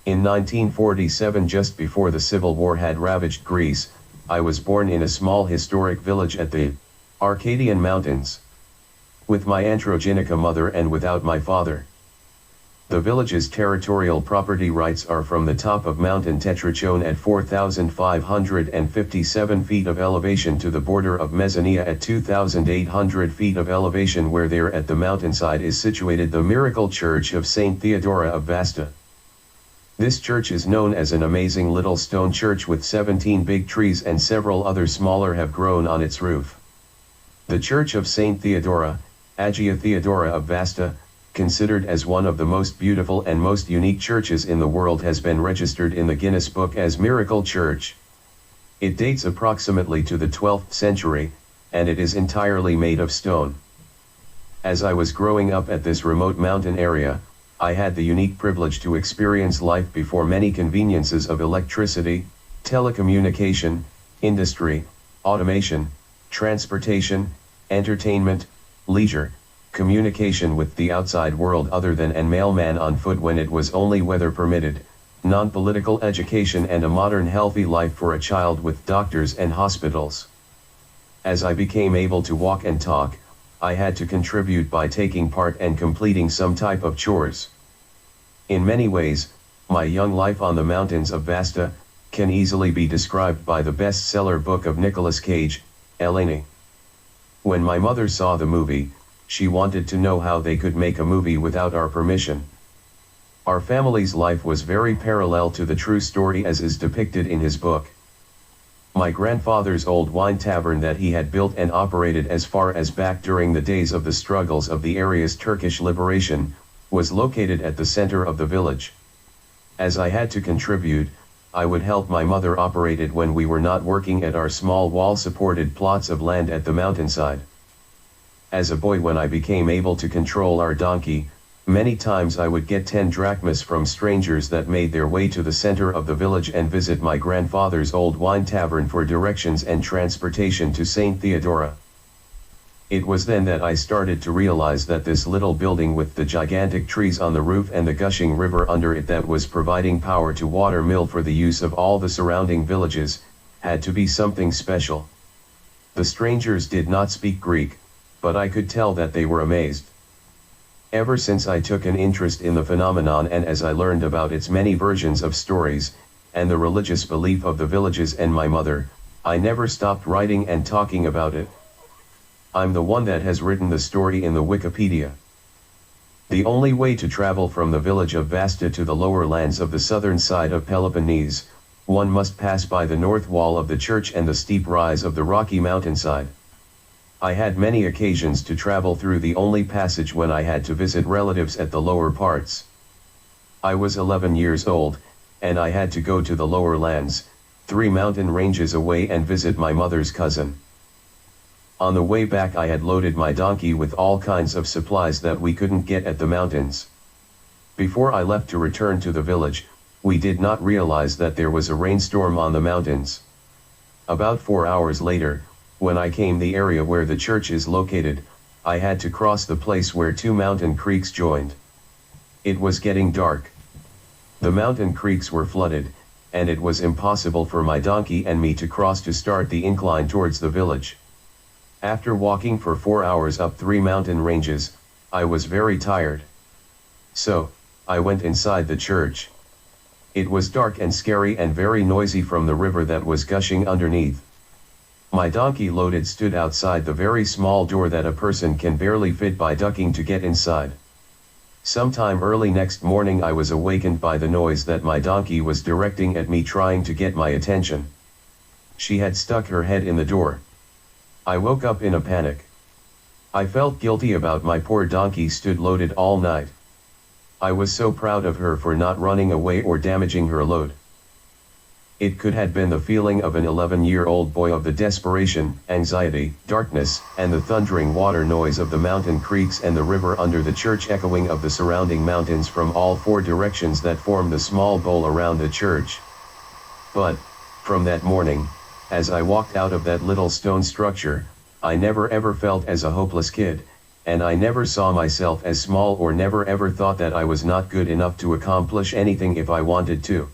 In 1947, just before the Civil War had ravaged Greece, I was born in a small historic village at the Arcadian Mountains, with my androgynica mother and without my father. The village's territorial property rights are from the top of Mountain Tetrachone at 4,557 feet of elevation to the border of Mesonia at 2,800 feet of elevation, where there at the mountainside is situated the miracle church of Saint Theodora of Vasta. This church is known as an amazing little stone church with 17 big trees, and several other smaller have grown on its roof. The Church of Saint Theodora, Hagia Theodora of Vasta, considered as one of the most beautiful and most unique churches in the world, has been registered in the Guinness Book as Miracle Church. It dates approximately to the 12th century, and it is entirely made of stone. As I was growing up at this remote mountain area, I had the unique privilege to experience life before many conveniences of electricity, telecommunication, industry, automation, transportation, entertainment, leisure, communication with the outside world other than an mailman on foot when it was only weather permitted, non-political education, and a modern healthy life for a child with doctors and hospitals. As I became able to walk and talk, I had to contribute by taking part and completing some type of chores. In many ways, my young life on the mountains of Vasta can easily be described by the bestseller book of Nicolas Cage, Eleni. When my mother saw the movie, she wanted to know how they could make a movie without our permission. Our family's life was very parallel to the true story as is depicted in his book. My grandfather's old wine tavern that he had built and operated as far as back during the days of the struggles of the area's Turkish liberation, was located at the center of the village. As I had to contribute, I would help my mother operate it when we were not working at our small wall-supported plots of land at the mountainside. As a boy, when I became able to control our donkey, many times I would get 10 drachmas from strangers that made their way to the center of the village and visit my grandfather's old wine tavern for directions and transportation to Saint Theodora. It was then that I started to realize that this little building with the gigantic trees on the roof and the gushing river under it that was providing power to water mill for the use of all the surrounding villages, had to be something special. The strangers did not speak Greek, but I could tell that they were amazed. Ever since I took an interest in the phenomenon, and as I learned about its many versions of stories, and the religious belief of the villages and my mother, I never stopped writing and talking about it. I'm the one that has written the story in the Wikipedia. The only way to travel from the village of Vasta to the lower lands of the southern side of Peloponnese, one must pass by the north wall of the church and the steep rise of the rocky mountainside. I had many occasions to travel through the only passage when I had to visit relatives at the lower parts. I was 11 years old, and I had to go to the lower lands, 3 mountain ranges away, and visit my mother's cousin. On the way back I had loaded my donkey with all kinds of supplies that we couldn't get at the mountains. Before I left to return to the village, we did not realize that there was a rainstorm on the mountains. About 4 hours later, when I came the area where the church is located, I had to cross the place where 2 mountain creeks joined. It was getting dark. The mountain creeks were flooded, and it was impossible for my donkey and me to cross to start the incline towards the village. After walking for 4 hours up 3 mountain ranges, I was very tired. So, I went inside the church. It was dark and scary and very noisy from the river that was gushing underneath. My donkey loaded stood outside the very small door that a person can barely fit by ducking to get inside. Sometime early next morning I was awakened by the noise that my donkey was directing at me, trying to get my attention. She had stuck her head in the door. I woke up in a panic. I felt guilty about my poor donkey stood loaded all night. I was so proud of her for not running away or damaging her load. It could have been the feeling of an 11-year-old boy of the desperation, anxiety, darkness, and the thundering water noise of the mountain creeks and the river under the church echoing of the surrounding mountains from all 4 directions that form the small bowl around the church. But, from that morning, as I walked out of that little stone structure, I never ever felt as a hopeless kid, and I never saw myself as small or never ever thought that I was not good enough to accomplish anything if I wanted to.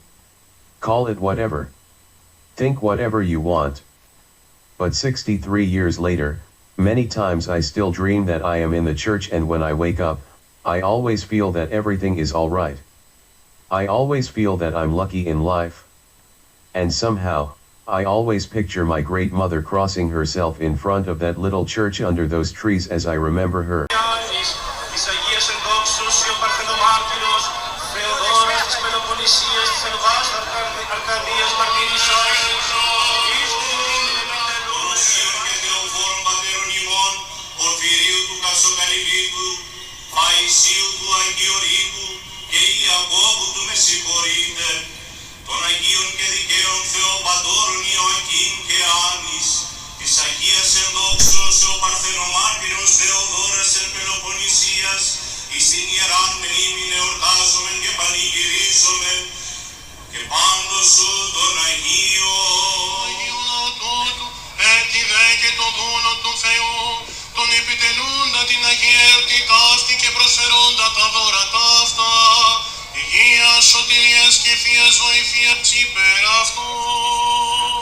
Call it whatever. Think whatever you want. But 63 years later, many times I still dream that I am in the church, and when I wake up, I always feel that everything is alright. I always feel that I'm lucky in life. And somehow, I always picture my great mother crossing herself in front of that little church under those trees as I remember her. Theodora της Πελοποννησίας, της Βάστα, Αρκαδίας, Μαρτυρισσάς, Παϊσίου του Αγιορείτου και Ιακώβου του Μεσηχωρείτε, των Αγίων και Δικαίων Θεοπαντώρων Ιωακήμ και Άνης, της Αγίας Ενδόξως ο Παρθενομάρτυρος Θεοδόρας εν Πελοποννησίας, εις την Ιεράν μνήμην εορτάζομεν και πανηγυρίζομεν, και πάντως σου τον Αγίον. Αγίου τούτου, έτι δε και το δούλο του Θεού, τον επιτελούντα την Αγία Εορτή ταύτη και προσφερούντα τα δώρα ταύτα, υγείας, σωτηρίας και θείας βοηθείας υπέρ αυτού.